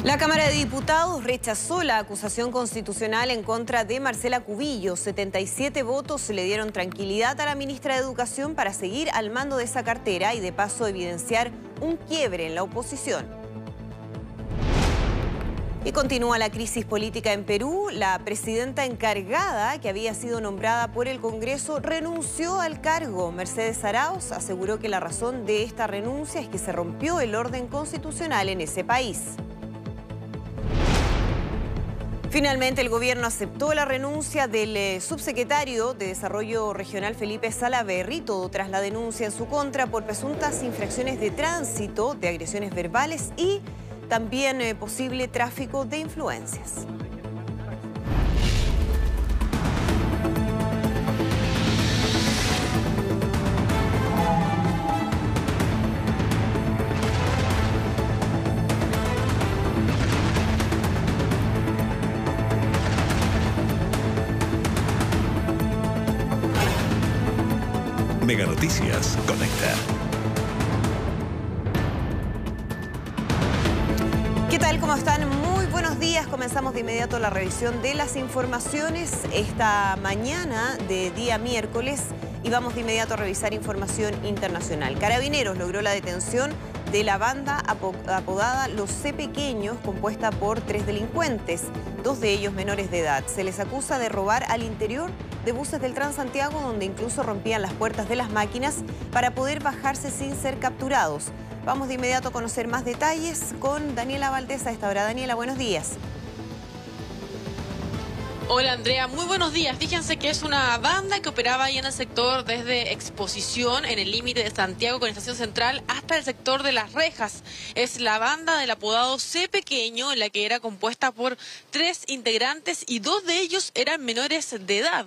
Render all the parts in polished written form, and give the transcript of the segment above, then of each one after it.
La Cámara de Diputados rechazó la acusación constitucional en contra de Marcela Cubillos. 77 votos le dieron tranquilidad a la ministra de Educación para seguir al mando de esa cartera y de paso evidenciar un quiebre en la oposición. Y continúa la crisis política en Perú. La presidenta encargada, que había sido nombrada por el Congreso, renunció al cargo. Mercedes Arauz aseguró que la razón de esta renuncia es que se rompió el orden constitucional en ese país. Finalmente, el gobierno aceptó la renuncia del subsecretario de Desarrollo Regional Felipe Salaverry, todo tras la denuncia en su contra por presuntas infracciones de tránsito, de agresiones verbales y también posible tráfico de influencias. Mega Noticias Conecta. ¿Qué tal? ¿Cómo están? Muy buenos días. Comenzamos de inmediato la revisión de las informaciones esta mañana de día miércoles y vamos de inmediato a revisar información internacional. Carabineros logró la detención de la banda apodada Los C Pequeños, compuesta por 3 delincuentes, 2 de ellos menores de edad. Se les acusa de robar al interior de buses del Transantiago, donde incluso rompían las puertas de las máquinas para poder bajarse sin ser capturados. Vamos de inmediato a conocer más detalles con Daniela Valdés a esta hora. Daniela, buenos días. Hola Andrea, muy buenos días. Fíjense que es una banda que operaba ahí en el sector desde Exposición, en el límite de Santiago con Estación Central, hasta el sector de Las Rejas. Es la banda del apodado C Pequeño, la que era compuesta por 3 integrantes y 2 de ellos eran menores de edad.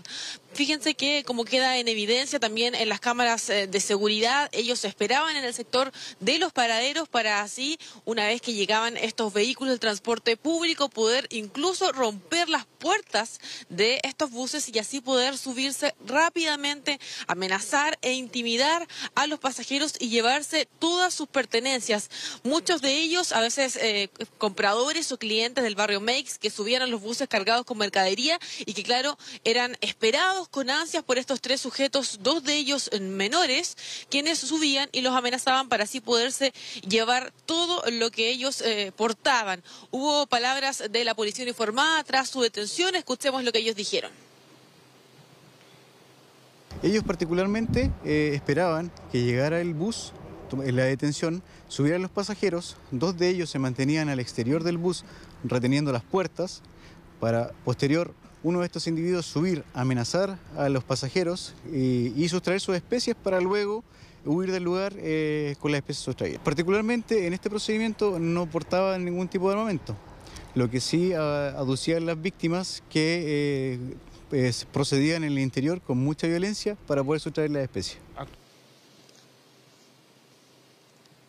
Fíjense que, como queda en evidencia también en las cámaras de seguridad, ellos esperaban en el sector de los paraderos para así, una vez que llegaban estos vehículos del transporte público, poder incluso romper las puertas de estos buses y así poder subirse rápidamente, amenazar e intimidar a los pasajeros y llevarse todas sus pertenencias. Muchos de ellos, a veces compradores o clientes del barrio Meix, que subían a los buses cargados con mercadería y que, claro, eran esperados con ansias por estos 3 sujetos, 2 de ellos menores, quienes subían y los amenazaban para así poderse llevar todo lo que ellos portaban. Hubo palabras de la policía uniformada tras su detención. Escuchemos lo que ellos dijeron. Ellos particularmente esperaban que llegara el bus en la detención, subieran los pasajeros, 2 de ellos se mantenían al exterior del bus reteniendo las puertas para posterior uno de estos individuos subir, amenazar a los pasajeros y sustraer sus especies para luego huir del lugar con las especies sustraídas. Particularmente en este procedimiento no portaban ningún tipo de armamento, lo que sí aducían las víctimas que procedían en el interior con mucha violencia para poder sustraer las especies.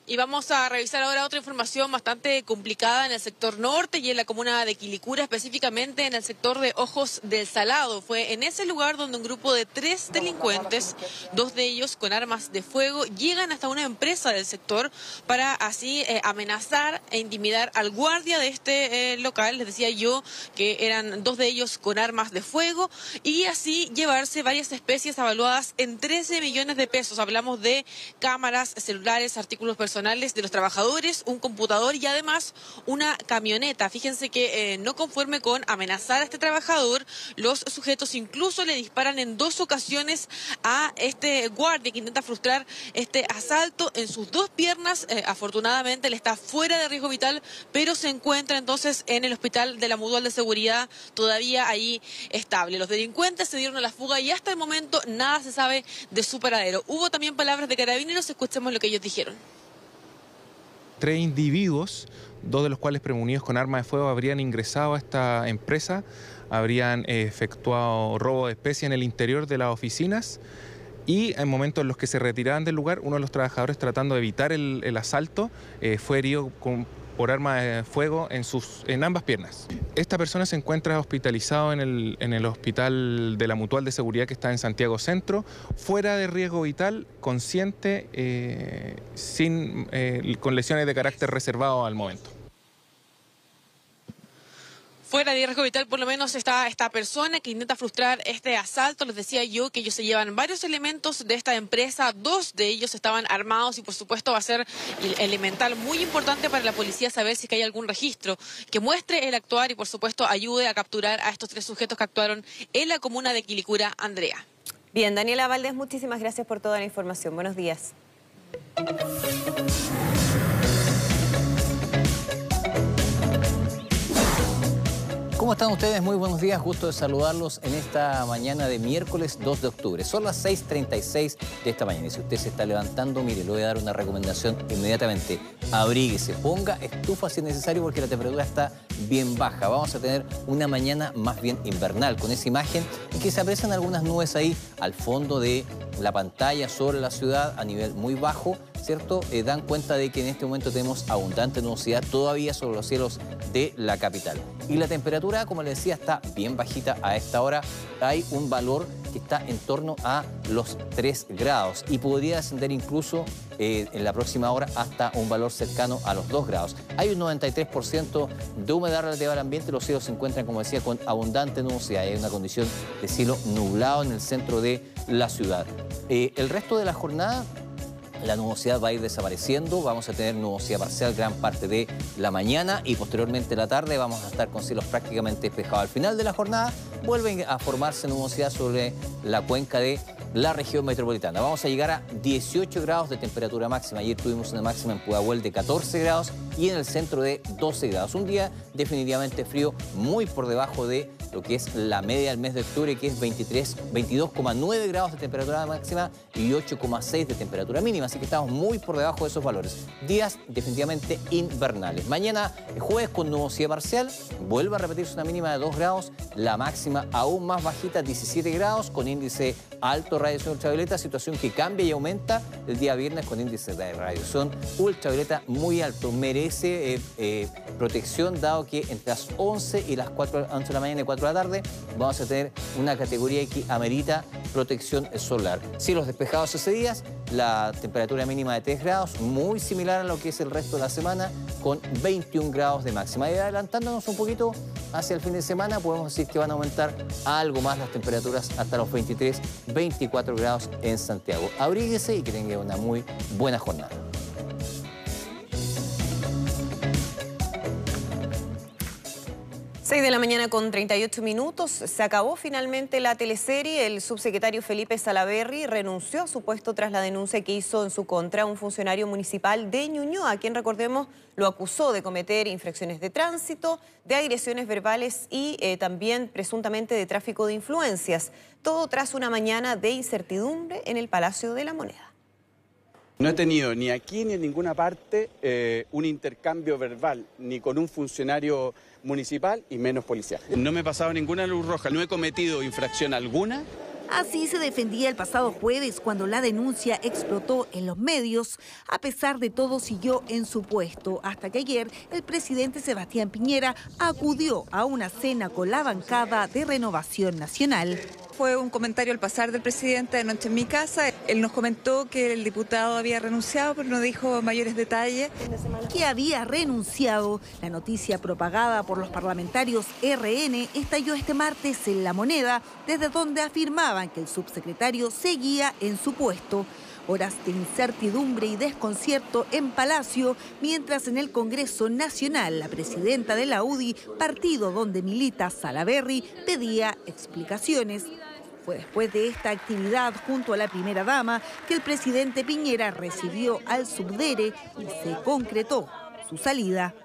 Y vamos a revisar ahora otra información bastante complicada en el sector norte y en la comuna de Quilicura, específicamente en el sector de Ojos del Salado. Fue en ese lugar donde un grupo de 3 delincuentes, 2 de ellos con armas de fuego, llegan hasta una empresa del sector para así amenazar e intimidar al guardia de este local. Les decía yo que eran 2 de ellos con armas de fuego y así llevarse varias especies avaluadas en 13 millones de pesos. Hablamos de cámaras, celulares, artículos personales de los trabajadores, un computador y además una camioneta. Fíjense que no conforme con amenazar a este trabajador, los sujetos incluso le disparan en 2 ocasiones a este guardia que intenta frustrar este asalto en sus 2 piernas. Afortunadamente él está fuera de riesgo vital, pero se encuentra entonces en el hospital de la Mutual de Seguridad, todavía ahí estable. Los delincuentes se dieron a la fuga y hasta el momento nada se sabe de su paradero. Hubo también palabras de Carabineros, escuchemos lo que ellos dijeron. 3 individuos, 2 de los cuales premunidos con armas de fuego, habrían ingresado a esta empresa, habrían efectuado robo de especie en el interior de las oficinas y en momentos en los que se retiraban del lugar, uno de los trabajadores, tratando de evitar el asalto, fue herido por arma de fuego en ambas piernas. Esta persona se encuentra hospitalizado en el hospital de la Mutual de Seguridad que está en Santiago Centro, fuera de riesgo vital, consciente, con lesiones de carácter reservado al momento. Fuera de riesgo vital, por lo menos está esta persona que intenta frustrar este asalto. Les decía yo que ellos se llevan varios elementos de esta empresa, 2 de ellos estaban armados y por supuesto va a ser elemental, muy importante para la policía saber si es que hay algún registro que muestre el actuar y por supuesto ayude a capturar a estos 3 sujetos que actuaron en la comuna de Quilicura, Andrea. Bien, Daniela Valdés, muchísimas gracias por toda la información. Buenos días. ¿Cómo están ustedes? Muy buenos días, gusto de saludarlos en esta mañana de miércoles 2 de octubre. Son las 6:36 de esta mañana y si usted se está levantando, mire, le voy a dar una recomendación inmediatamente. Abríguese, ponga estufa si es necesario porque la temperatura está bien baja. Vamos a tener una mañana más bien invernal con esa imagen en que se aprecian algunas nubes ahí al fondo de la pantalla sobre la ciudad a nivel muy bajo, ¿cierto? Dan cuenta de que en este momento tenemos abundante nubosidad todavía sobre los cielos de la capital. Y la temperatura, como les decía, está bien bajita a esta hora. Hay un valor que está en torno a los 3 grados y podría descender incluso en la próxima hora hasta un valor cercano a los 2 grados. Hay un 93% de humedad relativa al ambiente. Los cielos se encuentran, como decía, con abundante nubosidad. Hay una condición de cielo nublado en el centro de la ciudad. El resto de la jornada, la nubosidad va a ir desapareciendo, vamos a tener nubosidad parcial gran parte de la mañana y posteriormente la tarde vamos a estar con cielos prácticamente despejados. Al final de la jornada vuelven a formarse nubosidad sobre la cuenca de la región metropolitana. Vamos a llegar a 18 grados de temperatura máxima. Ayer tuvimos una máxima en Pudahuel de 14 grados y en el centro de 12 grados. Un día definitivamente frío, muy por debajo de lo que es la media del mes de octubre, que es 22,9 grados de temperatura máxima y 8,6 de temperatura mínima. Así que estamos muy por debajo de esos valores. Días definitivamente invernales. Mañana, jueves, con nubosidad parcial, vuelve a repetirse una mínima de 2 grados, la máxima aún más bajita, 17 grados, con índice alto de radiación ultravioleta, situación que cambia y aumenta el día viernes con índice de radiación ultravioleta muy alto. Merece protección, dado que entre las 11 y las 11 de la mañana y 4 de la tarde vamos a tener una categoría que amerita protección solar. Cielos despejados ese día, la temperatura mínima de 3 grados, muy similar a lo que es el resto de la semana, con 21 grados de máxima. Y adelantándonos un poquito hacia el fin de semana, podemos decir que van a aumentar algo más las temperaturas hasta los 23, 24 grados en Santiago. Abríguese y que tenga una muy buena jornada. 6 de la mañana con 38 minutos. Se acabó finalmente la teleserie. El subsecretario Felipe Salaverry renunció a su puesto tras la denuncia que hizo en su contra un funcionario municipal de Ñuñoa, a quien, recordemos, lo acusó de cometer infracciones de tránsito, de agresiones verbales y también presuntamente de tráfico de influencias. Todo tras una mañana de incertidumbre en el Palacio de la Moneda. No he tenido ni aquí ni en ninguna parte un intercambio verbal, ni con un funcionario municipal y menos policial. No me he pasado ninguna luz roja, no he cometido infracción alguna. Así se defendía el pasado jueves cuando la denuncia explotó en los medios. A pesar de todo, siguió en su puesto, hasta que ayer el presidente Sebastián Piñera acudió a una cena con la bancada de Renovación Nacional. Fue un comentario al pasar del presidente anoche en mi casa. Él nos comentó que el diputado había renunciado, pero no dijo mayores detalles. Que había renunciado. La noticia propagada por los parlamentarios RN estalló este martes en La Moneda, desde donde afirmaban que el subsecretario seguía en su puesto. Horas de incertidumbre y desconcierto en Palacio, mientras en el Congreso Nacional la presidenta de la UDI, partido donde milita Salaverry, pedía explicaciones. Fue después de esta actividad junto a la primera dama que el presidente Piñera recibió al subdere y se concretó su salida.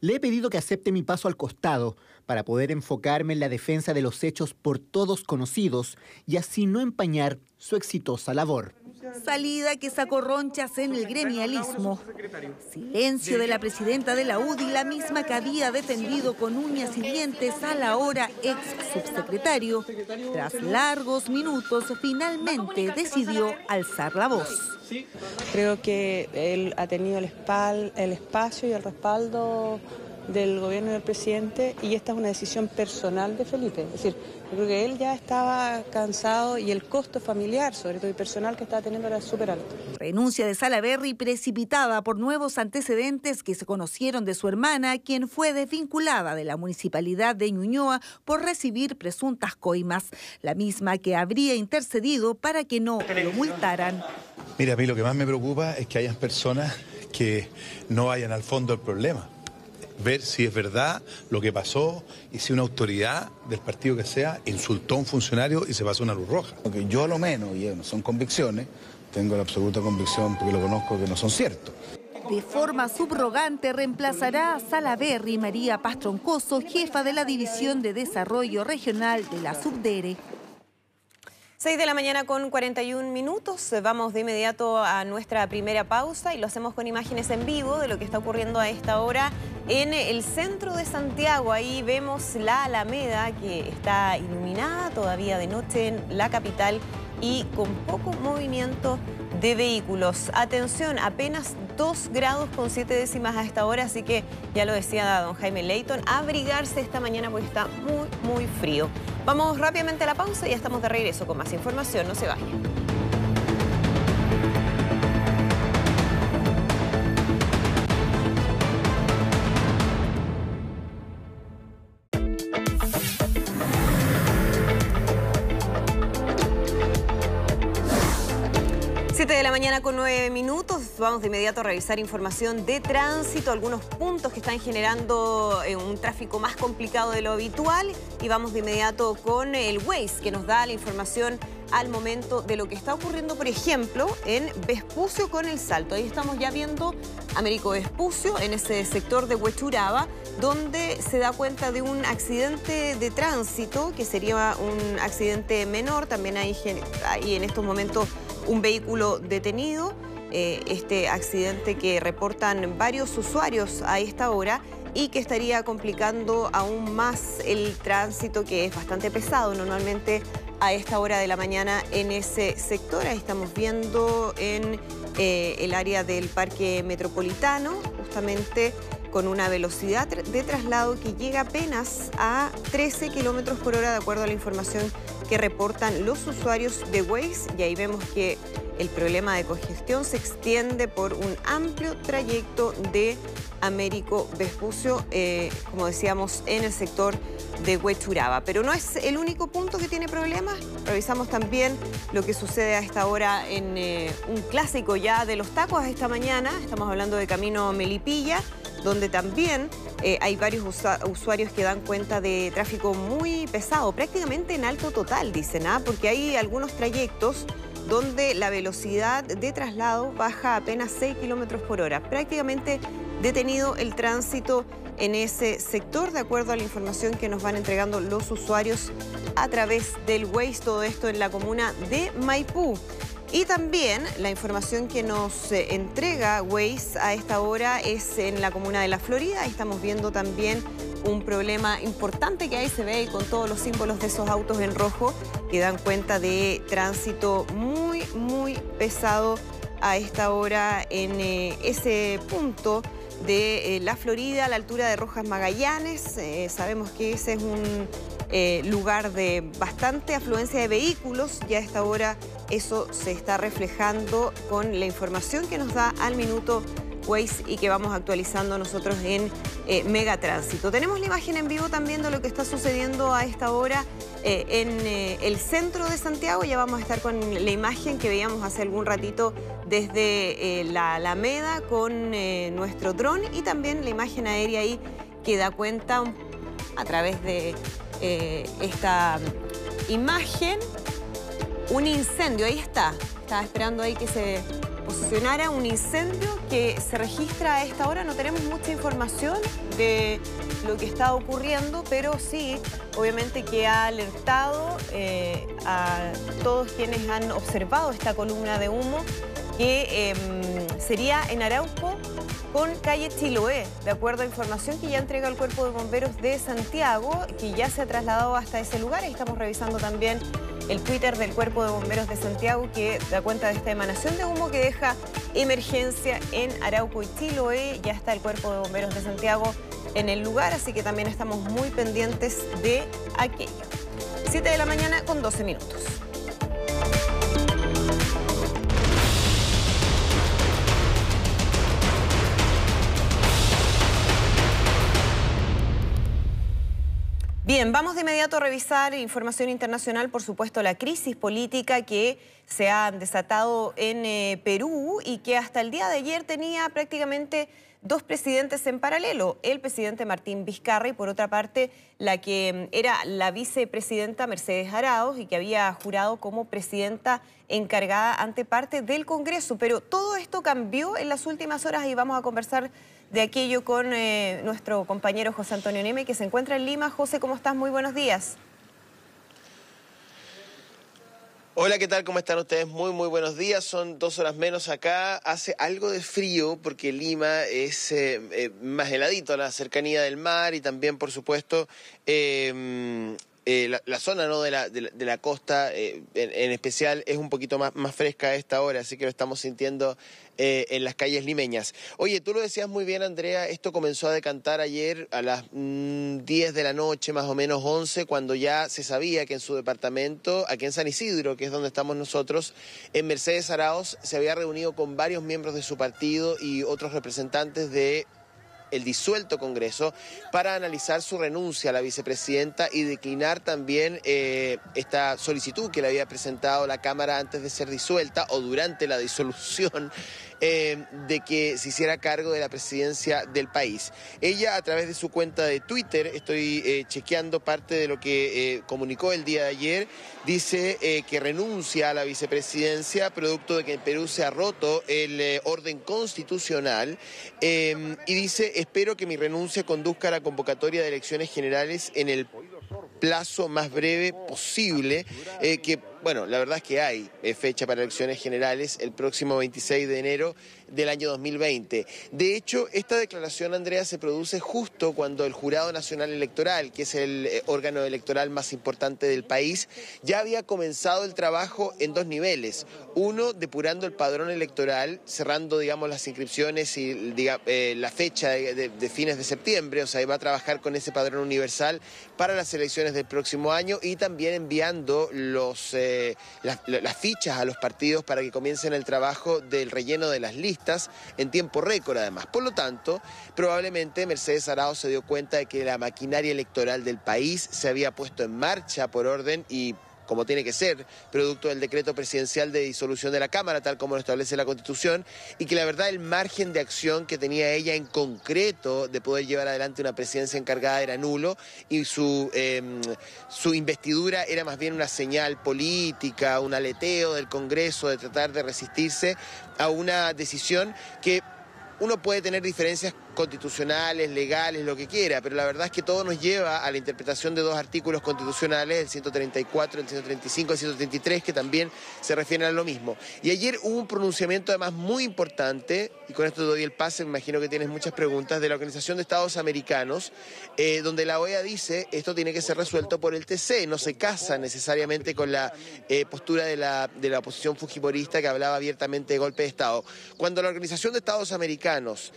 Le he pedido que acepte mi paso al costado para poder enfocarme en la defensa de los hechos por todos conocidos y así no empañar su exitosa labor. Salida que sacó ronchas en el gremialismo. Silencio de la presidenta de la UDI, la misma que había defendido con uñas y dientes al ahora ex subsecretario. Tras largos minutos, finalmente decidió alzar la voz. Creo que él ha tenido el espacio y el respaldo del gobierno del presidente y esta es una decisión personal de Felipe. Es decir, yo creo que él ya estaba cansado y el costo familiar, sobre todo y personal que estaba teniendo, era súper alto. Renuncia de Salaverry precipitada por nuevos antecedentes que se conocieron de su hermana, quien fue desvinculada de la municipalidad de Ñuñoa por recibir presuntas coimas, la misma que habría intercedido para que no lo multaran. Mira, a mí lo que más me preocupa es que hayan personas que no vayan al fondo del problema. Ver si es verdad lo que pasó y si una autoridad del partido que sea insultó a un funcionario y se pasó una luz roja. Porque yo a lo menos, y no son convicciones, tengo la absoluta convicción, porque lo conozco, que no son ciertos. De forma subrogante reemplazará a Salaverry María Paz Troncoso, jefa de la División de Desarrollo Regional de la Subdere. 6 de la mañana con 41 minutos. Vamos de inmediato a nuestra primera pausa y lo hacemos con imágenes en vivo de lo que está ocurriendo a esta hora en el centro de Santiago. Ahí vemos la Alameda, que está iluminada todavía de noche en la capital y con poco movimiento de vehículos. Atención, apenas 2 grados con 7 décimas a esta hora, así que ya lo decía don Jaime Leighton, abrigarse esta mañana porque está muy frío. Vamos rápidamente a la pausa y ya estamos de regreso con más información. No se vayan. 7 de la mañana con 9 minutos. Vamos de inmediato a revisar información de tránsito, algunos puntos que están generando un tráfico más complicado de lo habitual. Y vamos de inmediato con el Waze, que nos da la información al momento de lo que está ocurriendo, por ejemplo, en Vespucio con el Salto. Ahí estamos ya viendo Américo Vespucio, en ese sector de Huechuraba, donde se da cuenta de un accidente de tránsito, que sería un accidente menor. También hay en estos momentos un vehículo detenido, este accidente que reportan varios usuarios a esta hora y que estaría complicando aún más el tránsito, que es bastante pesado normalmente a esta hora de la mañana en ese sector. Ahí estamos viendo en el área del Parque Metropolitano, justamente con una velocidad de traslado que llega apenas a 13 kilómetros por hora, de acuerdo a la información que reportan los usuarios de Waze. Y ahí vemos que el problema de congestión se extiende por un amplio trayecto de Américo Vespucio, como decíamos, en el sector de Huechuraba. Pero no es el único punto que tiene problemas. Revisamos también lo que sucede a esta hora en un clásico ya de los tacos a esta mañana. Estamos hablando de Camino Melipilla, donde también hay varios usuarios que dan cuenta de tráfico muy pesado, prácticamente en alto total, dicen, porque hay algunos trayectos donde la velocidad de traslado baja apenas 6 kilómetros por hora. Prácticamente detenido el tránsito en ese sector, de acuerdo a la información que nos van entregando los usuarios a través del Waze. Todo esto en la comuna de Maipú. Y también la información que nos entrega Waze a esta hora es en la comuna de La Florida. Ahí estamos viendo también un problema importante que ahí se ve ahí con todos los símbolos de esos autos en rojo que dan cuenta de tránsito muy pesado a esta hora en ese punto de La Florida, a la altura de Rojas Magallanes. Sabemos que ese es un lugar de bastante afluencia de vehículos. Ya a esta hora eso se está reflejando con la información que nos da al minuto Waze y que vamos actualizando nosotros en Megatránsito. Tenemos la imagen en vivo también de lo que está sucediendo a esta hora en el centro de Santiago. Ya vamos a estar con la imagen que veíamos hace algún ratito desde la Alameda con nuestro dron, y también la imagen aérea ahí que da cuenta a través de esta imagen un incendio. Ahí está, estaba esperando ahí que se posicionara un incendio que se registra a esta hora. No tenemos mucha información de lo que está ocurriendo, pero sí, obviamente, que ha alertado a todos quienes han observado esta columna de humo, que sería en Arauco con calle Chiloé, de acuerdo a información que ya entrega el Cuerpo de Bomberos de Santiago, que ya se ha trasladado hasta ese lugar. Ahí estamos revisando también el Twitter del Cuerpo de Bomberos de Santiago, que da cuenta de esta emanación de humo que deja emergencia en Arauco y Chiloé. Ya está el Cuerpo de Bomberos de Santiago en el lugar, así que también estamos muy pendientes de aquello. 7 de la mañana con 12 minutos. Bien, vamos de inmediato a revisar información internacional, por supuesto, la crisis política que se ha desatado en Perú y que hasta el día de ayer tenía prácticamente dos presidentes en paralelo, el presidente Martín Vizcarra y por otra parte la que era la vicepresidenta Mercedes Arauz y que había jurado como presidenta encargada ante parte del Congreso. Pero todo esto cambió en las últimas horas y vamos a conversar de aquello con nuestro compañero José Antonio Neme, que se encuentra en Lima. José, ¿cómo estás? Muy buenos días. Hola, ¿qué tal? ¿Cómo están ustedes? Muy buenos días. Son 2 horas menos acá. Hace algo de frío porque Lima es más heladito a la cercanía del mar y también, por supuesto, la zona, ¿no?, de la costa en especial es un poquito más fresca a esta hora, así que lo estamos sintiendo en las calles limeñas. Oye, tú lo decías muy bien, Andrea, esto comenzó a decantar ayer a las 10 de la noche, más o menos 11, cuando ya se sabía que en su departamento, aquí en San Isidro, que es donde estamos nosotros, en Mercedes Arauz se había reunido con varios miembros de su partido y otros representantes de el disuelto Congreso para analizar su renuncia a la vicepresidenta y declinar también esta solicitud que le había presentado la Cámara antes de ser disuelta o durante la disolución de que se hiciera cargo de la presidencia del país. Ella, a través de su cuenta de Twitter, estoy chequeando parte de lo que comunicó el día de ayer, dice que renuncia a la vicepresidencia producto de que en Perú se ha roto el orden constitucional y dice: espero que mi renuncia conduzca a la convocatoria de elecciones generales en el plazo más breve posible, que, bueno, la verdad es que hay fecha para elecciones generales el próximo 26 de enero del año 2020. De hecho, esta declaración, Andrea, se produce justo cuando el Jurado Nacional Electoral, que es el órgano electoral más importante del país, ya había comenzado el trabajo en 2 niveles. Uno, depurando el padrón electoral, cerrando, digamos, las inscripciones y la fecha de fines de septiembre, o sea, va a trabajar con ese padrón universal para las elecciones del próximo año y también enviando las fichas a los partidos para que comiencen el trabajo del relleno de las listas en tiempo récord, además. Por lo tanto, probablemente Mercedes Arauz se dio cuenta de que la maquinaria electoral del país se había puesto en marcha por orden y como tiene que ser, producto del decreto presidencial de disolución de la Cámara, tal como lo establece la Constitución, y que la verdad el margen de acción que tenía ella en concreto de poder llevar adelante una presidencia encargada era nulo, y su investidura era más bien una señal política, un aleteo del Congreso de tratar de resistirse a una decisión que uno puede tener diferencias constitucionales, legales, lo que quiera, pero la verdad es que todo nos lleva a la interpretación de 2 artículos constitucionales, el 134, el 135, el 133, que también se refieren a lo mismo. Y ayer hubo un pronunciamiento además muy importante, y con esto doy el pase, me imagino que tienes muchas preguntas, de la Organización de Estados Americanos, donde la OEA dice esto tiene que ser resuelto por el TC, no se casa necesariamente con la postura de la oposición fujimorista que hablaba abiertamente de golpe de Estado. Cuando la Organización de Estados Americanos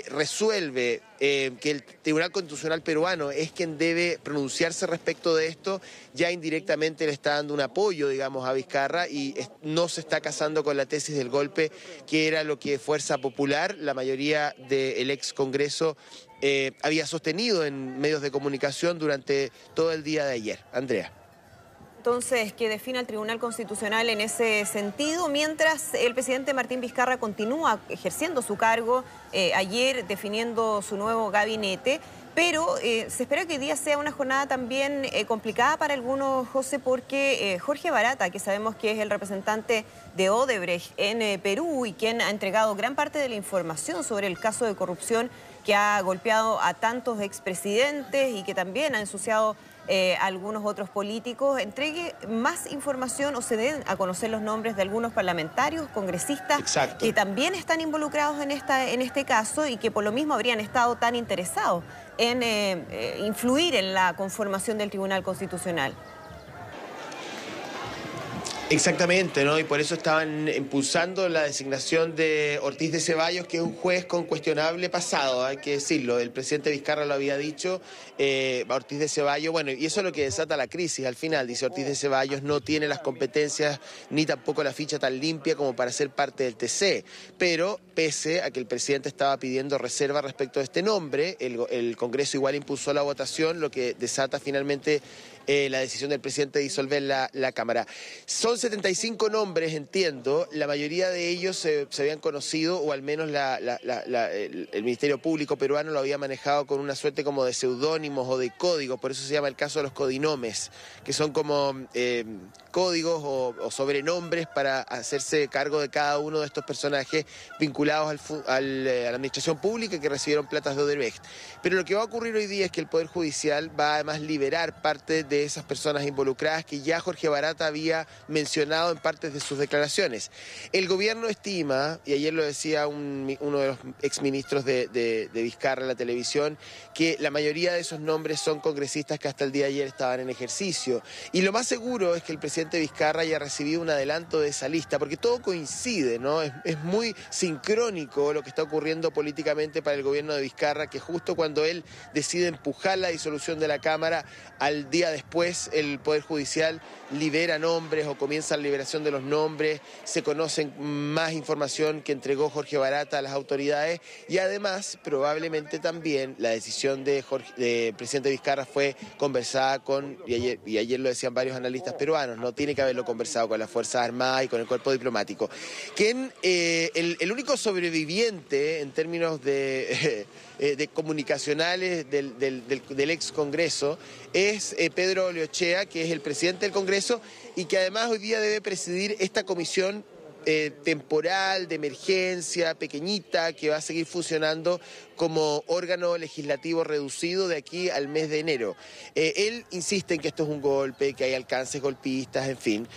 resuelve que el Tribunal Constitucional peruano es quien debe pronunciarse respecto de esto, ya indirectamente le está dando un apoyo, digamos, a Vizcarra y no se está casando con la tesis del golpe, que era lo que Fuerza Popular, la mayoría del ex Congreso, había sostenido en medios de comunicación durante todo el día de ayer. Andrea. Entonces, que defina el Tribunal Constitucional en ese sentido, mientras el presidente Martín Vizcarra continúa ejerciendo su cargo, ayer definiendo su nuevo gabinete, pero se espera que hoy día sea una jornada también complicada para algunos, José, porque Jorge Barata, que sabemos que es el representante de Odebrecht en Perú y quien ha entregado gran parte de la información sobre el caso de corrupción que ha golpeado a tantos expresidentes y que también ha ensuciado algunos otros políticos, entregue más información o se den a conocer los nombres de algunos parlamentarios, congresistas, exacto, que también están involucrados en este caso y que por lo mismo habrían estado tan interesados en influir en la conformación del Tribunal Constitucional. Exactamente, ¿no? Y por eso estaban impulsando la designación de Ortiz de Ceballos, que es un juez con cuestionable pasado, hay que decirlo. El presidente Vizcarra lo había dicho, Ortiz de Ceballos, bueno, y eso es lo que desata la crisis al final. Dice Ortiz de Ceballos no tiene las competencias ni tampoco la ficha tan limpia como para ser parte del TC, pero pese a que el presidente estaba pidiendo reserva respecto a este nombre, el Congreso igual impulsó la votación, lo que desata finalmente la decisión del presidente de disolver la Cámara. Son 75 nombres, entiendo, la mayoría de ellos se habían conocido, o al menos el Ministerio Público peruano lo había manejado con una suerte como de seudónimos o de códigos, por eso se llama el caso de los codinomes, que son como códigos o sobrenombres para hacerse cargo de cada uno de estos personajes vinculados a la administración pública que recibieron platas de Odebrecht. Pero lo que va a ocurrir hoy día es que el Poder Judicial va además a liberar parte de esas personas involucradas que ya Jorge Barata había mencionado en partes de sus declaraciones. El gobierno estima, y ayer lo decía uno de los exministros de Vizcarra en la televisión, que la mayoría de esos nombres son congresistas que hasta el día de ayer estaban en ejercicio. Y lo más seguro es que el presidente Vizcarra haya recibido un adelanto de esa lista, porque todo coincide, ¿no? Es muy sincrónico lo que está ocurriendo políticamente para el gobierno de Vizcarra, que justo cuando él decide empujar la disolución de la Cámara, al día después el Poder Judicial libera nombres o comienza la liberación de los nombres, se conocen más información que entregó Jorge Barata a las autoridades y además probablemente también la decisión de presidente Vizcarra fue conversada con, y ayer lo decían varios analistas peruanos, no tiene que haberlo conversado con las Fuerzas Armadas y con el cuerpo diplomático. El único sobreviviente en términos de comunicacionales del ex Congreso es Pedro Olechea, que es el presidente del Congreso y que además hoy día debe presidir esta comisión temporal, de emergencia, pequeñita, que va a seguir funcionando como órgano legislativo reducido de aquí al mes de enero. Él insiste en que esto es un golpe, que hay alcances golpistas, en fin.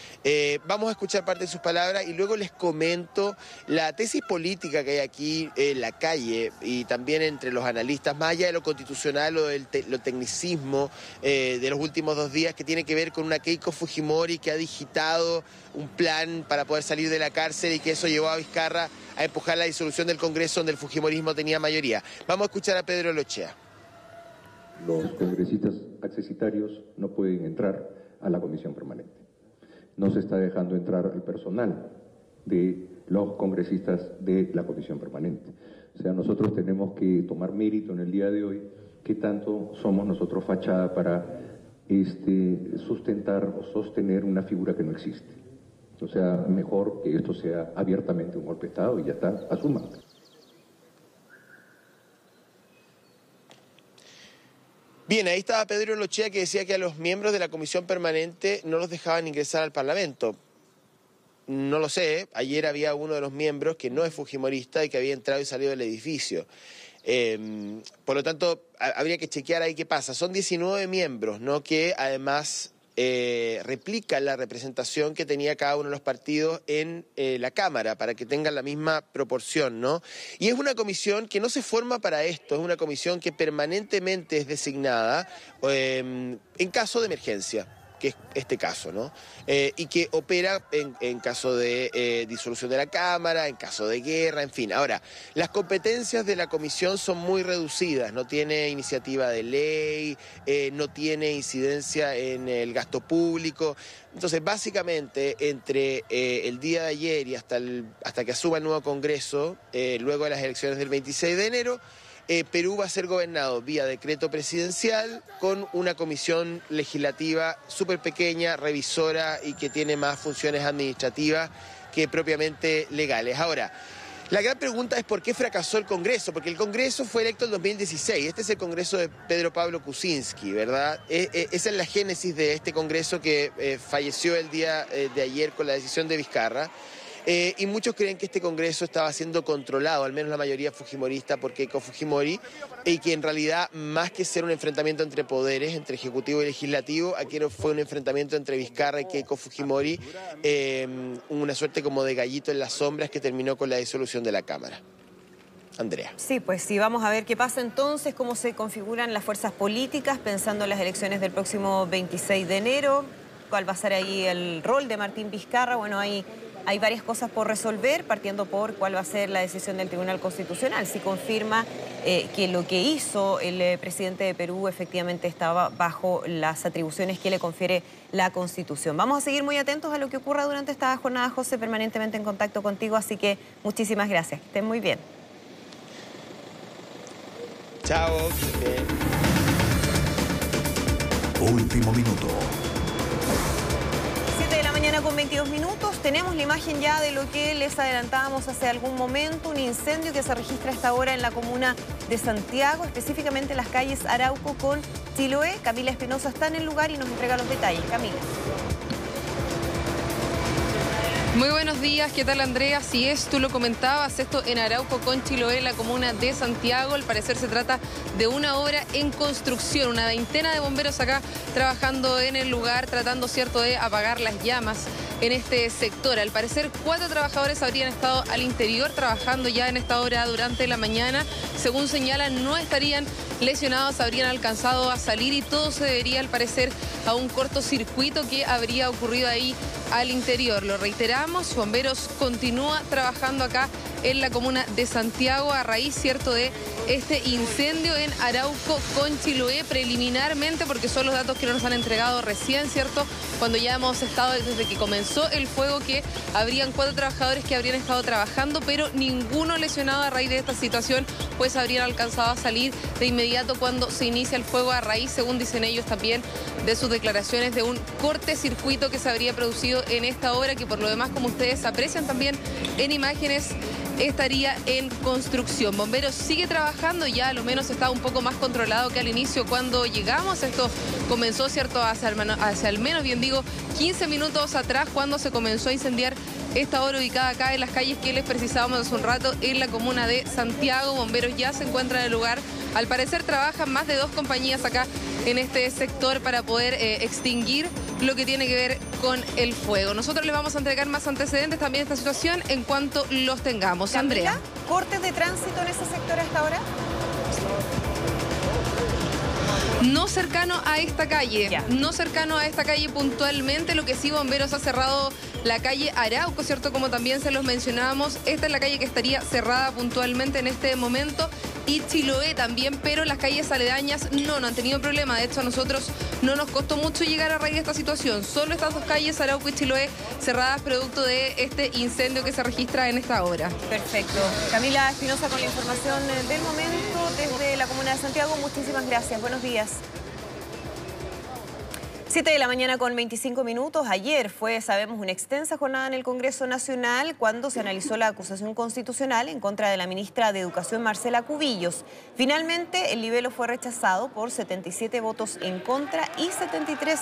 Vamos a escuchar parte de sus palabras y luego les comento la tesis política que hay aquí en la calle y también entre los analistas, más allá de lo constitucional o lo tecnicismo de los últimos 2 días, que tiene que ver con una Keiko Fujimori que ha digitado un plan para poder salir de la cárcel y que eso llevó a Vizcarra a empujar la disolución del Congreso donde el fujimorismo tenía mayoría. Vamos a escuchar a Pedro Olechea. Los congresistas accesitarios no pueden entrar a la comisión permanente. No se está dejando entrar al personal de los congresistas de la comisión permanente. O sea, nosotros tenemos que tomar mérito en el día de hoy qué tanto somos nosotros fachada para sustentar o sostener una figura que no existe. O sea, mejor que esto sea abiertamente un golpe de Estado y ya está, asuman. Bien, ahí estaba Pedro Olechea que decía que a los miembros de la comisión permanente no los dejaban ingresar al Parlamento. No lo sé, ayer había uno de los miembros que no es fujimorista y que había entrado y salido del edificio. Por lo tanto, habría que chequear ahí qué pasa. Son 19 miembros, ¿no?, que además replican la representación que tenía cada uno de los partidos en la Cámara, para que tengan la misma proporción, ¿no? Y es una comisión que no se forma para esto, es una comisión que permanentemente es designada en caso de emergencia, que es este caso, ¿no? Y que opera en caso de disolución de la Cámara, en caso de guerra, en fin. Ahora, las competencias de la comisión son muy reducidas, no tiene iniciativa de ley, no tiene incidencia en el gasto público. Entonces, básicamente, entre el día de ayer y hasta que asuma el nuevo Congreso, luego de las elecciones del 26 de enero, Perú va a ser gobernado vía decreto presidencial con una comisión legislativa súper pequeña, revisora y que tiene más funciones administrativas que propiamente legales. Ahora, la gran pregunta es por qué fracasó el Congreso, porque el Congreso fue electo en 2016, este es el Congreso de Pedro Pablo Kuczynski, ¿verdad? Esa es la génesis de este Congreso que falleció el día de ayer con la decisión de Vizcarra. Y muchos creen que este Congreso estaba siendo controlado, al menos la mayoría fujimorista, por Keiko Fujimori, y que en realidad, más que ser un enfrentamiento entre poderes, entre Ejecutivo y Legislativo, aquí fue un enfrentamiento entre Vizcarra y Keiko Fujimori, una suerte como de gallito en las sombras que terminó con la disolución de la Cámara. Andrea. Sí, pues sí, vamos a ver qué pasa entonces, cómo se configuran las fuerzas políticas, pensando en las elecciones del próximo 26 de enero. cuál va a ser ahí el rol de Martín Vizcarra. Bueno, hay varias cosas por resolver, partiendo por cuál va a ser la decisión del Tribunal Constitucional. Si confirma que lo que hizo el presidente de Perú efectivamente estaba bajo las atribuciones que le confiere la Constitución. Vamos a seguir muy atentos a lo que ocurra durante esta jornada, José, permanentemente en contacto contigo, así que muchísimas gracias. Que estén muy bien. Chao. Último minuto. 7 de la mañana con 22 minutos. Tenemos la imagen ya de lo que les adelantábamos hace algún momento, un incendio que se registra a esta hora en la comuna de Santiago, específicamente en las calles Arauco con Chiloé. Camila Espinosa está en el lugar y nos entrega los detalles. Camila. Muy buenos días, ¿qué tal, Andrea? Así es, tú lo comentabas, esto en Arauco con Chiloé, la comuna de Santiago. Al parecer se trata de una obra en construcción, una veintena de bomberos acá trabajando en el lugar, tratando, cierto, de apagar las llamas en este sector. Al parecer 4 trabajadores habrían estado al interior trabajando ya en esta obra durante la mañana. Según señalan, no estarían lesionados, habrían alcanzado a salir y todo se debería, al parecer, a un cortocircuito que habría ocurrido ahí al interior. Lo reiteramos, Bomberos continúa trabajando acá en la comuna de Santiago a raíz, cierto, de este incendio en Arauco con Chiloé, preliminarmente, porque son los datos que nos han entregado recién, cierto, cuando ya hemos estado desde que comenzó el fuego, que habrían 4 trabajadores que habrían estado trabajando, pero ninguno lesionado a raíz de esta situación, pues habrían alcanzado a salir de inmediato cuando se inicia el fuego a raíz, según dicen ellos también, de sus declaraciones, de un cortecircuito que se habría producido en esta obra, que por lo demás, como ustedes aprecian también en imágenes, estaría en construcción. Bomberos sigue trabajando, ya a lo menos está un poco más controlado que al inicio cuando llegamos. Esto comenzó, cierto, hace al menos, bien digo, 15 minutos atrás, cuando se comenzó a incendiar esta obra ubicada acá en las calles que les precisábamos hace un rato en la comuna de Santiago. Bomberos ya se encuentran en el lugar. Al parecer trabajan más de 2 compañías acá en este sector para poder extinguir lo que tiene que ver con el fuego. Nosotros les vamos a entregar más antecedentes también de esta situación en cuanto los tengamos. Andrea. ¿Cortes de tránsito en ese sector hasta ahora? No cercano a esta calle, no cercano a esta calle puntualmente. Lo que sí, Bomberos ha cerrado la calle Arauco, ¿cierto? Como también se los mencionábamos, esta es la calle que estaría cerrada puntualmente en este momento. Y Chiloé también, pero las calles aledañas no han tenido problema. De hecho, a nosotros no nos costó mucho llegar a raíz de esta situación. Solo estas 2 calles, Arauco y Chiloé, cerradas producto de este incendio que se registra en esta hora. Perfecto. Camila Espinosa con la información del momento desde la comuna de Santiago. Muchísimas gracias. Buenos días. 7 de la mañana con 25 minutos. Ayer fue, sabemos, una extensa jornada en el Congreso Nacional cuando se analizó la acusación constitucional en contra de la ministra de Educación, Marcela Cubillos. Finalmente, el libelo fue rechazado por 77 votos en contra y 73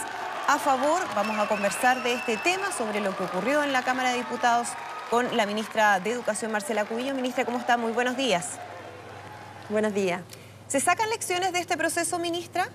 a favor. Vamos a conversar de este tema, sobre lo que ocurrió en la Cámara de Diputados con la ministra de Educación, Marcela Cubillos. Ministra, ¿cómo está? Muy buenos días. Buenos días. ¿Se sacan lecciones de este proceso, ministra?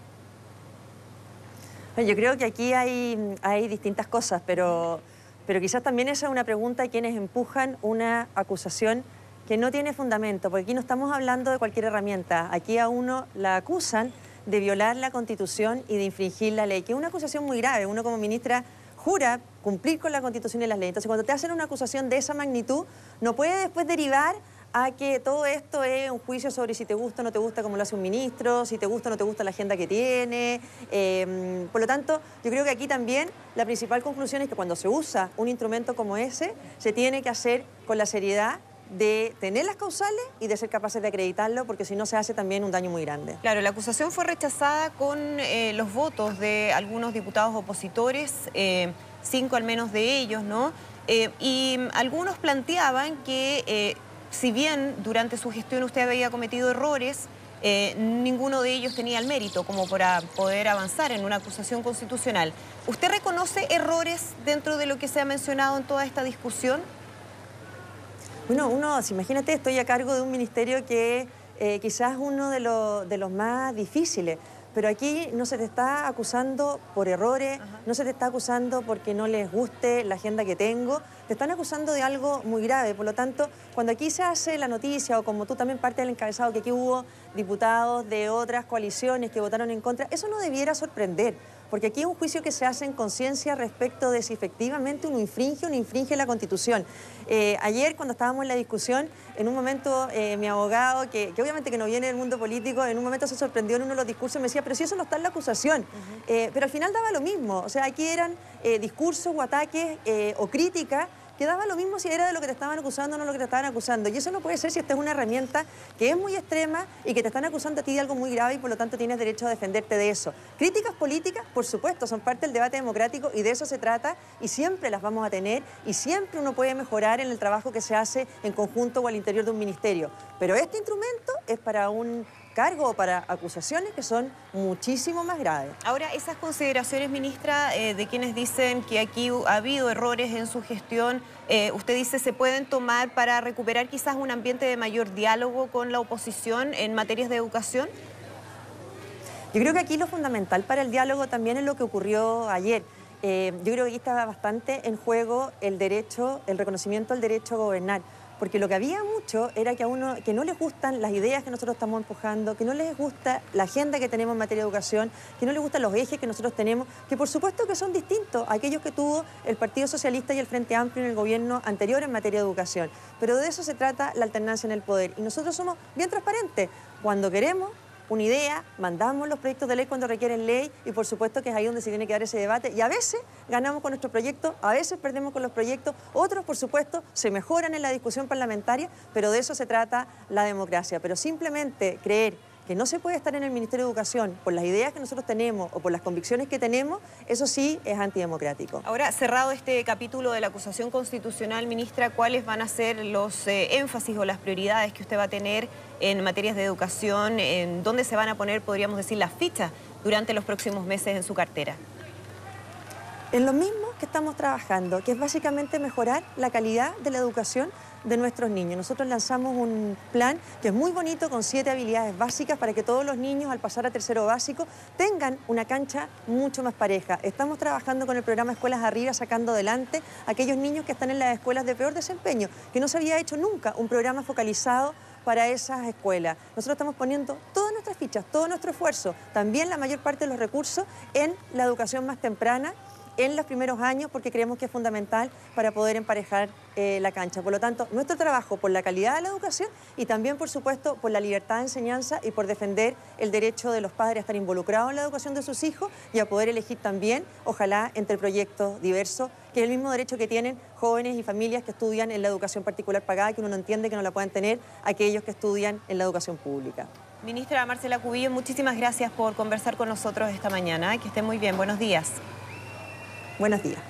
Yo creo que aquí hay distintas cosas, pero quizás también esa es una pregunta a quienes empujan una acusación que no tiene fundamento, porque aquí no estamos hablando de cualquier herramienta. Aquí a uno la acusan de violar la Constitución y de infringir la ley, que es una acusación muy grave. Uno como ministra jura cumplir con la Constitución y las leyes. Entonces, cuando te hacen una acusación de esa magnitud, no puede después derivar a que todo esto es un juicio sobre si te gusta o no te gusta como lo hace un ministro, si te gusta o no te gusta la agenda que tiene. Por lo tanto, yo creo que aquí también la principal conclusión es que cuando se usa un instrumento como ese, se tiene que hacer con la seriedad de tener las causales y de ser capaces de acreditarlo, porque si no se hace también un daño muy grande. Claro, la acusación fue rechazada con los votos de algunos diputados opositores, 5 al menos de ellos, ¿no? Y algunos planteaban que si bien durante su gestión usted había cometido errores, ninguno de ellos tenía el mérito como para poder avanzar en una acusación constitucional. ¿Usted reconoce errores dentro de lo que se ha mencionado en toda esta discusión? Bueno, imagínate, estoy a cargo de un ministerio que quizás es uno de los más difíciles, pero aquí no se te está acusando por errores, no se te está acusando porque no les guste la agenda que tengo, te están acusando de algo muy grave. Por lo tanto, cuando aquí se hace la noticia, o como tú también parte del encabezado, que aquí hubo diputados de otras coaliciones que votaron en contra, eso no debiera sorprender, porque aquí es un juicio que se hace en conciencia respecto de si efectivamente uno infringe o no infringe la Constitución. Ayer, cuando estábamos en la discusión, en un momento mi abogado, que obviamente que no viene del mundo político, en un momento se sorprendió en uno de los discursos y me decía, pero si eso no está en la acusación. Pero al final daba lo mismo, o sea, aquí eran discursos o ataques o críticas, que daba lo mismo si era de lo que te estaban acusando o no lo que te estaban acusando. Y eso no puede ser si esta es una herramienta que es muy extrema y que te están acusando a ti de algo muy grave y por lo tanto tienes derecho a defenderte de eso. Críticas políticas, por supuesto, son parte del debate democrático y de eso se trata y siempre las vamos a tener y siempre uno puede mejorar en el trabajo que se hace en conjunto o al interior de un ministerio. Pero este instrumento es para un cargo o para acusaciones que son muchísimo más graves. Ahora, esas consideraciones, ministra, de quienes dicen que aquí ha habido errores en su gestión, usted dice, ¿se pueden tomar para recuperar quizás un ambiente de mayor diálogo con la oposición en materias de educación? Yo creo que aquí lo fundamental para el diálogo también es lo que ocurrió ayer. Yo creo que aquí estaba bastante en juego el derecho, el reconocimiento del derecho a gobernar. Porque lo que había mucho era que a uno que no les gustan las ideas que nosotros estamos empujando, que no les gusta la agenda que tenemos en materia de educación, que no les gustan los ejes que nosotros tenemos, que por supuesto que son distintos a aquellos que tuvo el Partido Socialista y el Frente Amplio en el gobierno anterior en materia de educación. Pero de eso se trata la alternancia en el poder. Y nosotros somos bien transparentes. Cuando queremos una idea, mandamos los proyectos de ley cuando requieren ley y por supuesto que es ahí donde se tiene que dar ese debate y a veces ganamos con nuestro proyecto, a veces perdemos con los proyectos, otros por supuesto se mejoran en la discusión parlamentaria, pero de eso se trata la democracia. Pero simplemente creer que no se puede estar en el Ministerio de Educación por las ideas que nosotros tenemos o por las convicciones que tenemos, eso sí es antidemocrático. Ahora, cerrado este capítulo de la acusación constitucional, ministra, ¿cuáles van a ser los énfasis o las prioridades que usted va a tener en materias de educación? ¿En dónde se van a poner, podríamos decir, las fichas durante los próximos meses en su cartera? En lo mismo que estamos trabajando, que es básicamente mejorar la calidad de la educación de nuestros niños. Nosotros lanzamos un plan que es muy bonito con 7 habilidades básicas para que todos los niños al pasar a tercero básico tengan una cancha mucho más pareja. Estamos trabajando con el programa Escuelas Arriba sacando adelante a aquellos niños que están en las escuelas de peor desempeño, que no se había hecho nunca un programa focalizado para esas escuelas. Nosotros estamos poniendo todas nuestras fichas, todo nuestro esfuerzo, también la mayor parte de los recursos en la educación más temprana, en los primeros años, porque creemos que es fundamental para poder emparejar la cancha. Por lo tanto, nuestro trabajo por la calidad de la educación y también, por supuesto, por la libertad de enseñanza y por defender el derecho de los padres a estar involucrados en la educación de sus hijos y a poder elegir también, ojalá, entre proyectos diversos, que es el mismo derecho que tienen jóvenes y familias que estudian en la educación particular pagada, que uno no entiende que no la puedan tener aquellos que estudian en la educación pública. Ministra Marcela Cubillos, muchísimas gracias por conversar con nosotros esta mañana. Que esté muy bien. Buenos días. Buenos días.